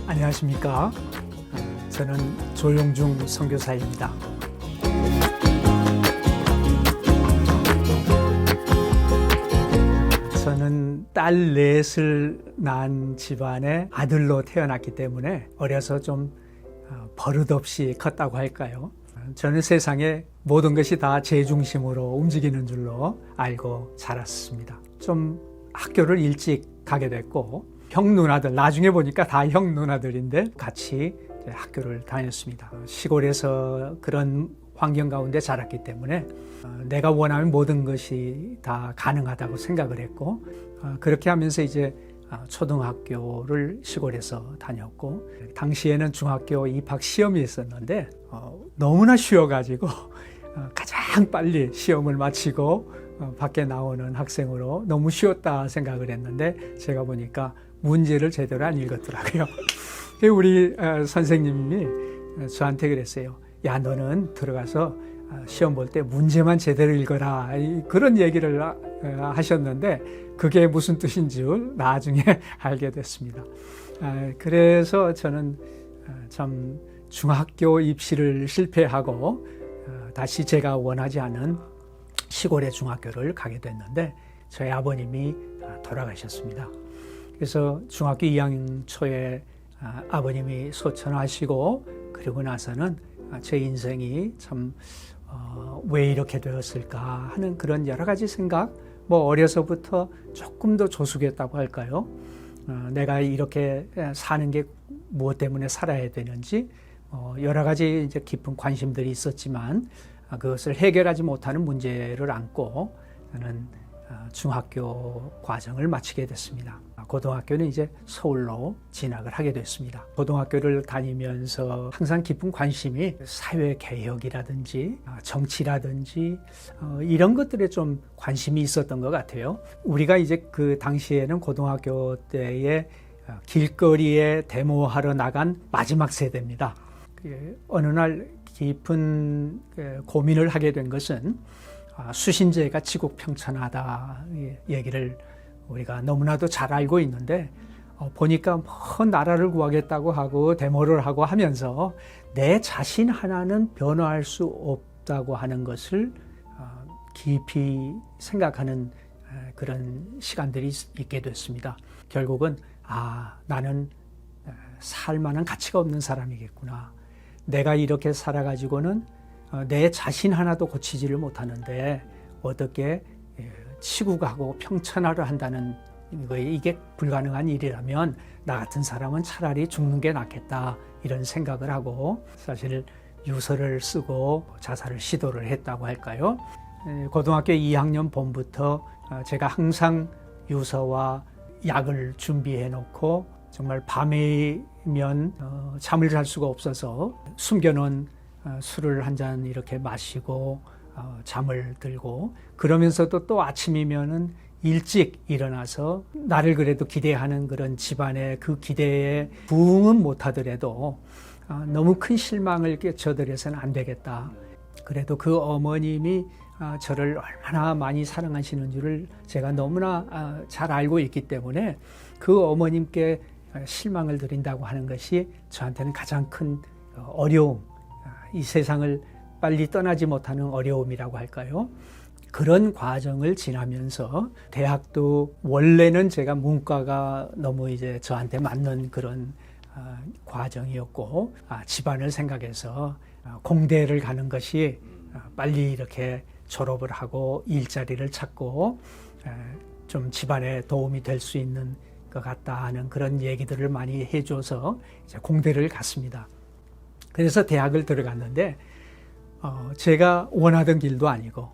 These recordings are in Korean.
안녕하십니까. 저는 조용중 선교사입니다. 저는 딸 넷을 낳은 집안의 아들로 태어났기 때문에 어려서 좀 버릇없이 컸다고 할까요? 저는 세상의 모든 것이 다 제 중심으로 움직이는 줄로 알고 자랐습니다. 좀 학교를 일찍 가게 됐고 형 누나들, 나중에 보니까 다 형 누나들인데 같이 학교를 다녔습니다. 시골에서 그런 환경 가운데 자랐기 때문에 내가 원하는 모든 것이 다 가능하다고 생각을 했고, 그렇게 하면서 이제 초등학교를 시골에서 다녔고, 당시에는 중학교 입학 시험이 있었는데 너무나 쉬워가지고 가장 빨리 시험을 마치고 밖에 나오는 학생으로 너무 쉬웠다 생각을 했는데, 제가 보니까 문제를 제대로 안 읽었더라고요. 우리 선생님이 저한테 그랬어요. 야, 너는 들어가서 시험 볼 때 문제만 제대로 읽어라, 그런 얘기를 하셨는데 그게 무슨 뜻인 줄 나중에 알게 됐습니다. 그래서 저는 참 중학교 입시를 실패하고 다시 제가 원하지 않은 시골의 중학교를 가게 됐는데, 저희 아버님이 돌아가셨습니다. 그래서 중학교 2학년 초에 아버님이 소천하시고, 그리고 나서는 제 인생이 참 왜 이렇게 되었을까 하는 그런 여러 가지 생각, 어려서부터 조금 더 조숙했다고 할까요? 내가 이렇게 사는 게 무엇 때문에 살아야 되는지, 여러 가지 이제 깊은 관심들이 있었지만 그것을 해결하지 못하는 문제를 안고 저는 중학교 과정을 마치게 됐습니다. 고등학교는 이제 서울로 진학을 하게 됐습니다. 고등학교를 다니면서 항상 깊은 관심이 사회개혁이라든지 정치라든지 이런 것들에 좀 관심이 있었던 것 같아요. 우리가 이제 그 당시에는 고등학교 때에 길거리에 데모하러 나간 마지막 세대입니다. 어느 날 깊은 고민을 하게 된 것은 수신제가 지국평천하다 얘기를 우리가 너무나도 잘 알고 있는데, 보니까 나라를 구하겠다고 하고 데모를 하고 하면서 내 자신 하나는 변화할 수 없다고 하는 것을 깊이 생각하는 그런 시간들이 있게 됐습니다. 결국은 나는 살만한 가치가 없는 사람이겠구나. 내가 이렇게 살아가지고는 내 자신 하나도 고치지를 못하는데 어떻게 치국하고 평천하려 한다는 거에, 이게 불가능한 일이라면 나 같은 사람은 차라리 죽는 게 낫겠다, 이런 생각을 하고 사실 유서를 쓰고 자살을 시도를 했다고 할까요? 고등학교 2학년 봄부터 제가 항상 유서와 약을 준비해 놓고 정말 밤이면 잠을 잘 수가 없어서 숨겨놓은 술을 한 잔 이렇게 마시고 잠을 들고, 그러면서도 또 아침이면은 일찍 일어나서 나를 그래도 기대하는 그런 집안의 그 기대에 부응은 못하더라도 너무 큰 실망을 끼쳐드려서는 안 되겠다. 그래도 그 어머님이 저를 얼마나 많이 사랑하시는 줄을 제가 너무나 잘 알고 있기 때문에 그 어머님께 실망을 드린다고 하는 것이 저한테는 가장 큰 어려움, 이 세상을 빨리 떠나지 못하는 어려움이라고 할까요? 그런 과정을 지나면서 대학도 원래는 제가 문과가 너무 이제 저한테 맞는 그런 과정이었고, 집안을 생각해서 공대를 가는 것이 빨리 이렇게 졸업을 하고 일자리를 찾고 좀 집안에 도움이 될 수 있는 것 같다 하는 그런 얘기들을 많이 해줘서 이제 공대를 갔습니다. 그래서 대학을 들어갔는데 제가 원하던 길도 아니고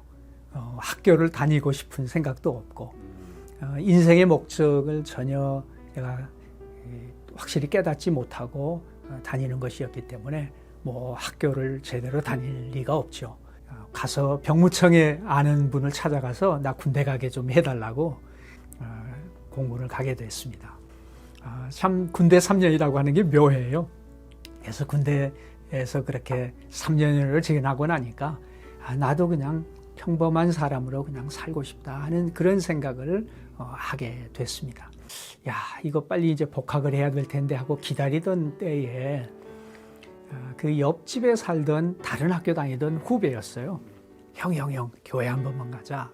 학교를 다니고 싶은 생각도 없고 인생의 목적을 전혀 내가 확실히 깨닫지 못하고 다니는 것이었기 때문에 학교를 제대로 다닐 리가 없죠. 가서 병무청에 아는 분을 찾아가서 나 군대 가게 좀 해달라고 공군을 가게 됐습니다. 참 군대 3년이라고 하는 게 묘해요. 그래서 군대에서 그렇게 3년을 지나고 나니까 나도 그냥 평범한 사람으로 그냥 살고 싶다 하는 그런 생각을 하게 됐습니다. 야, 이거 빨리 이제 복학을 해야 될 텐데 하고 기다리던 때에 그 옆집에 살던 다른 학교 다니던 후배였어요. 형, 교회 한 번만 가자.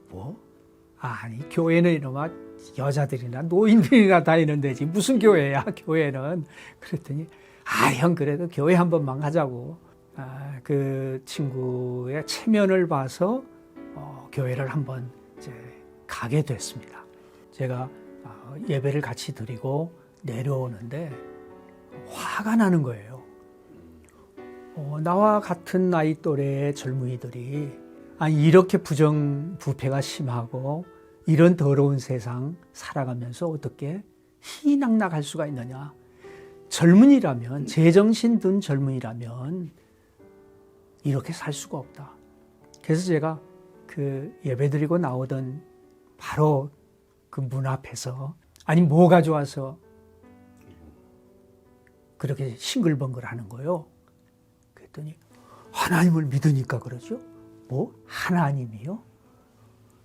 뭐? 아니, 교회는 이놈아 여자들이나 노인들이나 다니는 데지 무슨 교회야, 교회는. 그랬더니 형 그래도 교회 한 번만 가자고. 그 친구의 체면을 봐서 교회를 한번 이제 가게 됐습니다. 제가 예배를 같이 드리고 내려오는데 화가 나는 거예요. 나와 같은 나이 또래의 젊은이들이 이렇게 부정부패가 심하고 이런 더러운 세상 살아가면서 어떻게 희낙낙할 수가 있느냐. 젊은이라면, 제정신 든 젊은이라면 이렇게 살 수가 없다. 그래서 제가 그 예배드리고 나오던 바로 그 문 앞에서 뭐가 좋아서 그렇게 싱글벙글 하는 거예요. 그랬더니 하나님을 믿으니까 그러죠. 뭐? 하나님이요?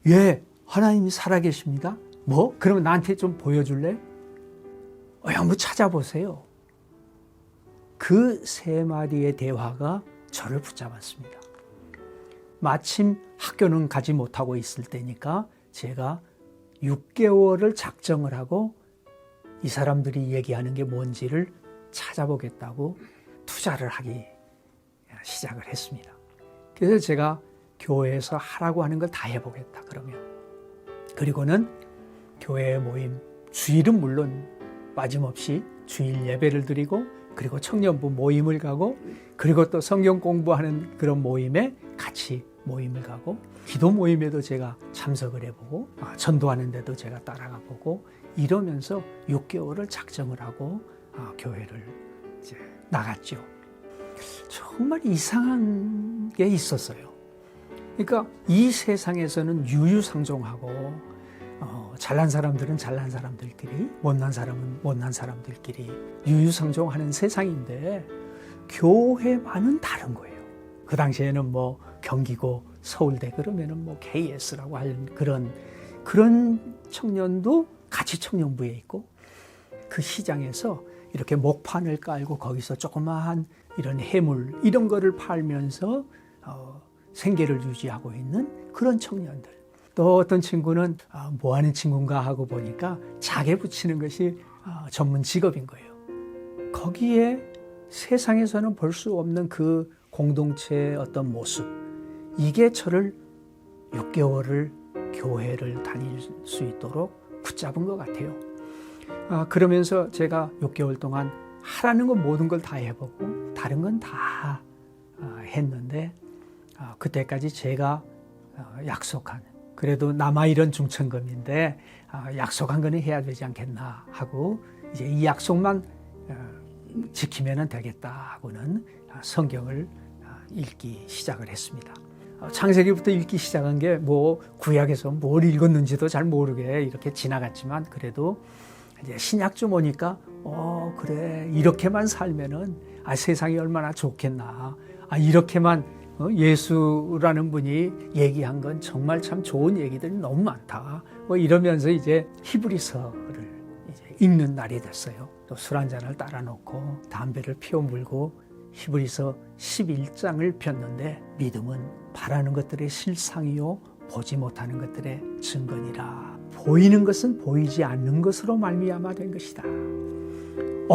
예, 하나님이 살아계십니다. 뭐? 그러면 나한테 좀 보여줄래? 한번 찾아보세요. 그 세 마디의 대화가 저를 붙잡았습니다. 마침 학교는 가지 못하고 있을 때니까 제가 6개월을 작정을 하고 이 사람들이 얘기하는 게 뭔지를 찾아보겠다고 투자를 하기 시작을 했습니다. 그래서 제가 교회에서 하라고 하는 걸 다 해보겠다 그러면. 그리고는 교회 모임, 주일은 물론 빠짐없이 주일 예배를 드리고, 그리고 청년부 모임을 가고, 그리고 또 성경 공부하는 그런 모임에 같이 모임을 가고, 기도 모임에도 제가 참석을 해보고, 전도하는 데도 제가 따라가 보고, 이러면서 6개월을 작정을 하고 교회를 이제 나갔죠. 정말 이상한 게 있었어요. 그러니까 이 세상에서는 유유상종하고 잘난 사람들은 잘난 사람들끼리, 못난 사람은 못난 사람들끼리 유유상종하는 세상인데 교회만은 다른 거예요. 그 당시에는 뭐 경기고 서울대 그러면은 뭐 KS라고 하는 그런 청년도 같이 청년부에 있고, 그 시장에서 이렇게 목판을 깔고 거기서 조그마한 이런 해물 이런 거를 팔면서 생계를 유지하고 있는 그런 청년들. 또 어떤 친구는 뭐 하는 친구인가 하고 보니까 자개 붙이는 것이 전문 직업인 거예요. 거기에 세상에서는 볼 수 없는 그 공동체의 어떤 모습, 이게 저를 6개월을 교회를 다닐 수 있도록 붙잡은 것 같아요. 그러면서 제가 6개월 동안 하라는 건 모든 걸 다 해보고 다른 건 다 했는데, 그때까지 제가 약속한, 그래도 남아이런 중천금인데 약속한 거는 해야 되지 않겠나 하고, 이제 이 약속만 지키면 되겠다 하고는 성경을 읽기 시작을 했습니다. 창세기부터 읽기 시작한 게 뭐 구약에서 뭘 읽었는지도 잘 모르게 이렇게 지나갔지만, 그래도 이제 신약 좀 오니까 그래, 이렇게만 살면은 세상이 얼마나 좋겠나, 이렇게만 예수라는 분이 얘기한 건 정말 참 좋은 얘기들이 너무 많다, 뭐 이러면서 이제 히브리서를 이제 읽는 날이 됐어요. 또 술 한 잔을 따라 놓고 담배를 피워 물고 히브리서 11장을 폈는데, 믿음은 바라는 것들의 실상이요 보지 못하는 것들의 증거니라. 보이는 것은 보이지 않는 것으로 말미암아 된 것이다.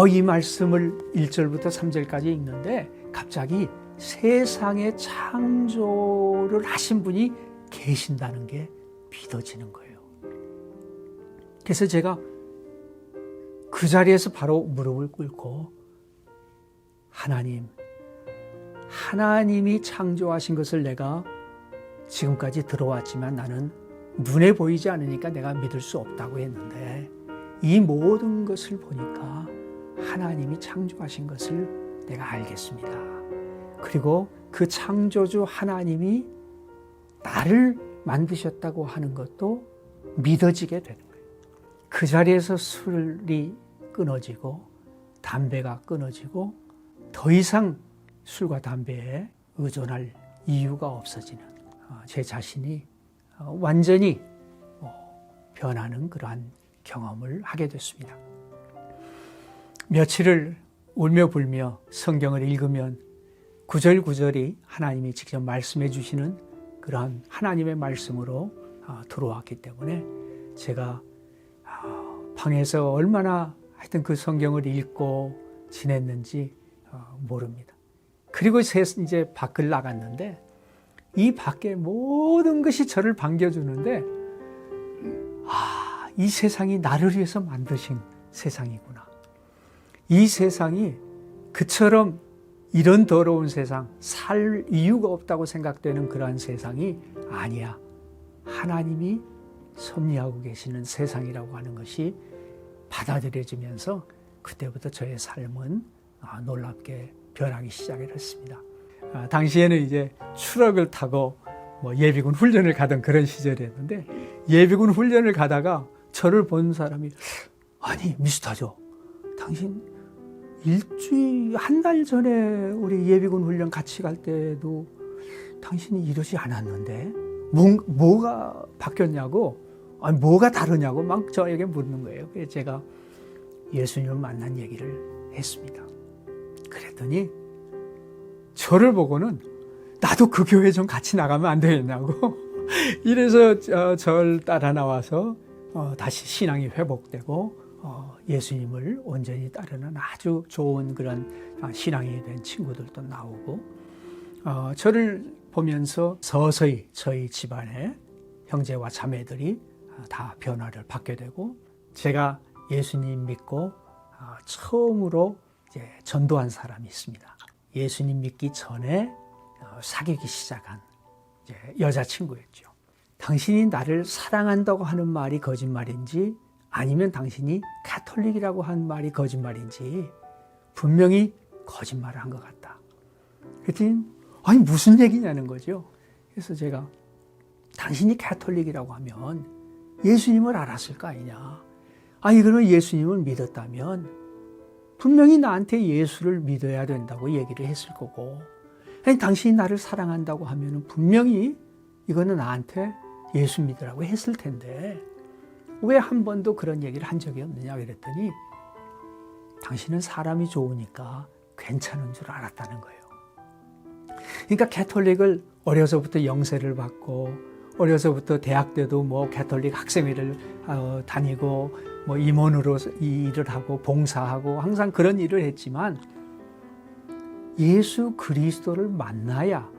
이 말씀을 1절부터 3절까지 읽는데 갑자기 세상의 창조를 하신 분이 계신다는 게 믿어지는 거예요. 그래서 제가 그 자리에서 바로 무릎을 꿇고, 하나님이 창조하신 것을 내가 지금까지 들어왔지만 나는 눈에 보이지 않으니까 내가 믿을 수 없다고 했는데, 이 모든 것을 보니까 하나님이 창조하신 것을 내가 알겠습니다. 그리고 그 창조주 하나님이 나를 만드셨다고 하는 것도 믿어지게 되는 거예요. 그 자리에서 술이 끊어지고 담배가 끊어지고 더 이상 술과 담배에 의존할 이유가 없어지는, 제 자신이 완전히 변하는 그러한 경험을 하게 됐습니다. 며칠을 울며 불며 성경을 읽으면 구절구절이 하나님이 직접 말씀해 주시는 그러한 하나님의 말씀으로 들어왔기 때문에 제가 방에서 얼마나 하여튼 그 성경을 읽고 지냈는지 모릅니다. 그리고 이제 밖을 나갔는데 이 밖에 모든 것이 저를 반겨주는데 이 세상이 나를 위해서 만드신 세상이구나. 이 세상이 그처럼 이런 더러운 세상, 살 이유가 없다고 생각되는 그러한 세상이 아니야. 하나님이 섭리하고 계시는 세상이라고 하는 것이 받아들여지면서 그때부터 저의 삶은 놀랍게 변하기 시작을 했습니다. 당시에는 이제 트럭을 타고 예비군 훈련을 가던 그런 시절이었는데 예비군 훈련을 가다가 저를 본 사람이 아니 미스터 조, 당신 한 달 전에 우리 예비군 훈련 같이 갈 때도 당신이 이러지 않았는데 뭐가 바뀌었냐고, 아니 뭐가 다르냐고 막 저에게 묻는 거예요. 그래서 제가 예수님을 만난 얘기를 했습니다. 그랬더니 저를 보고는 나도 그 교회 좀 같이 나가면 안 되겠냐고 이래서 저를 따라 나와서 다시 신앙이 회복되고 예수님을 온전히 따르는 아주 좋은 그런 신앙이 된 친구들도 나오고 저를 보면서 서서히 저희 집안의 형제와 자매들이 다 변화를 받게 되고 제가 예수님 믿고 처음으로 이제 전도한 사람이 있습니다. 예수님 믿기 전에 사귀기 시작한 이제 여자친구였죠. 당신이 나를 사랑한다고 하는 말이 거짓말인지 아니면 당신이 가톨릭이라고 한 말이 거짓말인지 분명히 거짓말을 한 것 같다. 그랬더니 아니 무슨 얘기냐는 거죠. 그래서 제가 당신이 가톨릭이라고 하면 예수님을 알았을 거 아니냐. 아니 그러면 예수님을 믿었다면 분명히 나한테 예수를 믿어야 된다고 얘기를 했을 거고, 아니 당신이 나를 사랑한다고 하면 분명히 이거는 나한테 예수 믿으라고 했을 텐데 왜 한 번도 그런 얘기를 한 적이 없느냐 그랬더니 당신은 사람이 좋으니까 괜찮은 줄 알았다는 거예요. 그러니까 가톨릭을 어려서부터 영세를 받고 어려서부터 대학 때도 가톨릭 학생회를 다니고 임원으로 일을 하고 봉사하고 항상 그런 일을 했지만 예수 그리스도를 만나야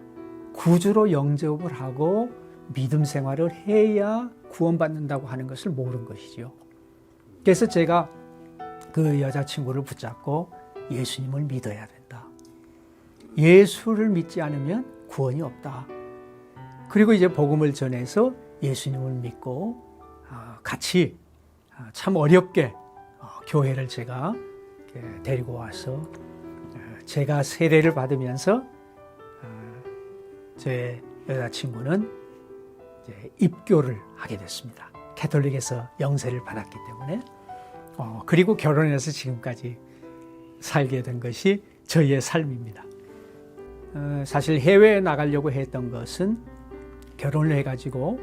구주로 영접을 하고 믿음 생활을 해야 구원받는다고 하는 것을 모른 것이죠. 그래서 제가 그 여자친구를 붙잡고 예수님을 믿어야 된다. 예수를 믿지 않으면 구원이 없다. 그리고 이제 복음을 전해서 예수님을 믿고 같이 참 어렵게 교회를 제가 데리고 와서 제가 세례를 받으면서 제 여자친구는 이제 입교를 하게 됐습니다. 가톨릭에서 영세를 받았기 때문에 그리고 결혼해서 지금까지 살게 된 것이 저희의 삶입니다. 사실 해외에 나가려고 했던 것은 결혼을 해가지고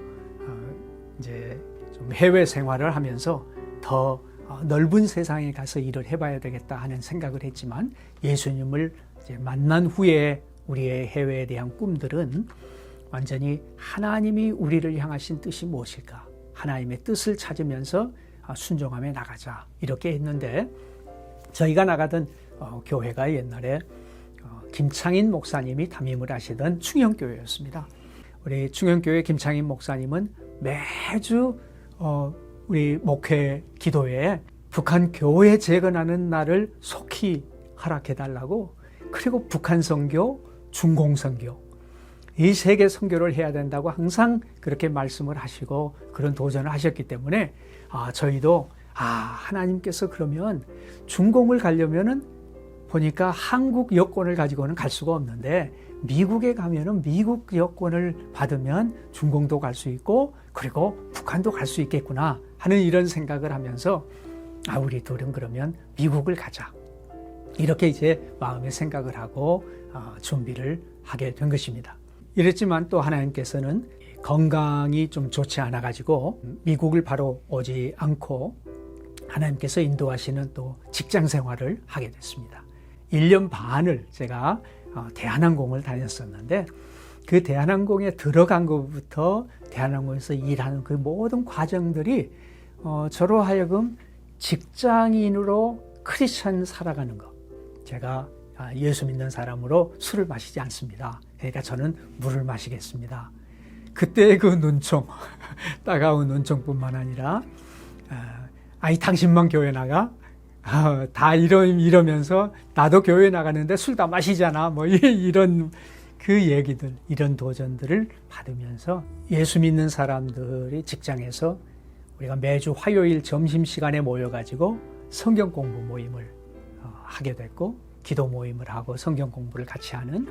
이제 좀 해외 생활을 하면서 더 넓은 세상에 가서 일을 해봐야 되겠다 하는 생각을 했지만 예수님을 이제 만난 후에 우리의 해외에 대한 꿈들은 완전히 하나님이 우리를 향하신 뜻이 무엇일까? 하나님의 뜻을 찾으면서 순종하며 나가자 이렇게 했는데 저희가 나가던 교회가 옛날에 김창인 목사님이 담임을 하시던 충영교회였습니다. 우리 충영교회 김창인 목사님은 매주 우리 목회 기도회에 북한 교회 재건하는 날을 속히 허락해달라고, 그리고 북한 선교, 중공 선교 이 세 개 선교를 해야 된다고 항상 그렇게 말씀을 하시고 그런 도전을 하셨기 때문에 저희도 하나님께서 그러면 중공을 가려면은 보니까 한국 여권을 가지고는 갈 수가 없는데 미국에 가면은 미국 여권을 받으면 중공도 갈 수 있고 그리고 북한도 갈 수 있겠구나 하는 이런 생각을 하면서 우리 둘은 그러면 미국을 가자 이렇게 이제 마음에 생각을 하고 준비를 하게 된 것입니다. 이랬지만 또 하나님께서는 건강이 좀 좋지 않아 가지고 미국을 바로 오지 않고 하나님께서 인도하시는 또 직장 생활을 하게 됐습니다. 1년 반을 제가 대한항공을 다녔었는데 그 대한항공에 들어간 것부터 대한항공에서 일하는 그 모든 과정들이 저로 하여금 직장인으로 크리스찬 살아가는 것. 제가 예수 믿는 사람으로 술을 마시지 않습니다. 그러니까 저는 물을 마시겠습니다. 그때의 그 눈총, 따가운 눈총뿐만 아니라 아니 당신만 교회 나가? 다 이러면서 나도 교회 나가는데 술 다 마시잖아. 뭐 이런 그 얘기들, 이런 도전들을 받으면서 예수 믿는 사람들이 직장에서 우리가 매주 화요일 점심시간에 모여가지고 성경 공부 모임을 하게 됐고 기도 모임을 하고 성경 공부를 같이 하는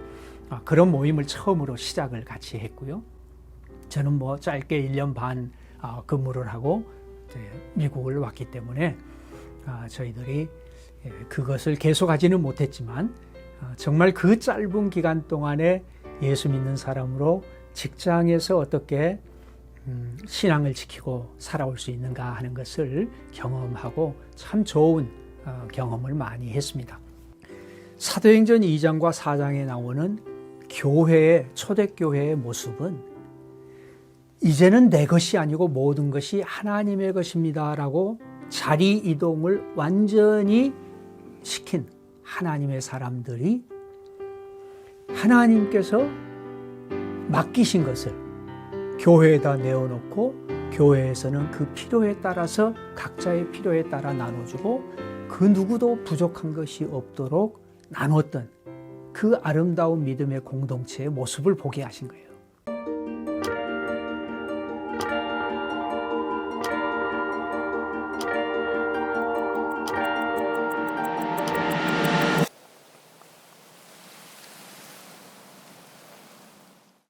그런 모임을 처음으로 시작을 같이 했고요. 저는 뭐 짧게 1년 반 근무를 하고 미국을 왔기 때문에 저희들이 그것을 계속하지는 못했지만 정말 그 짧은 기간 동안에 예수 믿는 사람으로 직장에서 어떻게 신앙을 지키고 살아올 수 있는가 하는 것을 경험하고 참 좋은 경험을 많이 했습니다. 사도행전 2장과 4장에 나오는 초대교회의 모습은 이제는 내 것이 아니고 모든 것이 하나님의 것입니다 라고 자리 이동을 완전히 시킨 하나님의 사람들이 하나님께서 맡기신 것을 교회에다 내어놓고 교회에서는 그 필요에 따라서 각자의 필요에 따라 나눠주고 그 누구도 부족한 것이 없도록 나눴던 그 아름다운 믿음의 공동체의 모습을 보게 하신 거예요.